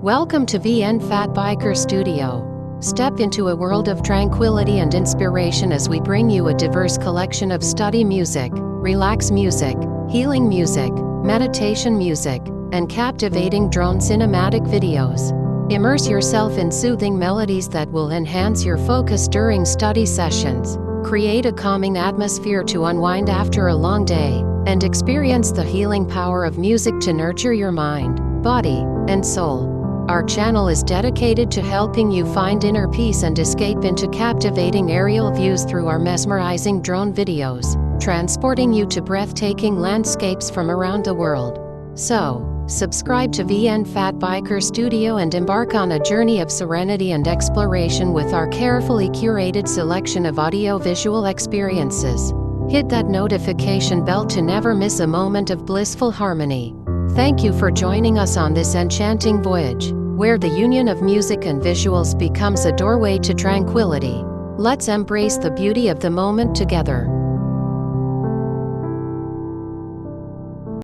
Welcome to VNfatBIKER Studio. Step into a world of tranquility and inspiration as we bring you a diverse collection of study music, relax music, healing music, meditation music, and captivating drone cinematic videos. Immerse yourself in soothing melodies that will enhance your focus during study sessions. Create a calming atmosphere to unwind after a long day, and experience the healing power of music to nurture your mind, body, and soul. Our channel is dedicated to helping you find inner peace and escape into captivating aerial views through our mesmerizing drone videos, transporting you to breathtaking landscapes from around the world. So, subscribe to VNfatBIKER Studio and embark on a journey of serenity and exploration with our carefully curated selection of audio-visual experiences. Hit that notification bell to never miss a moment of blissful harmony. Thank you for joining us on this enchanting voyage, where the union of music and visuals becomes a doorway to tranquility. Let's embrace the beauty of the moment together.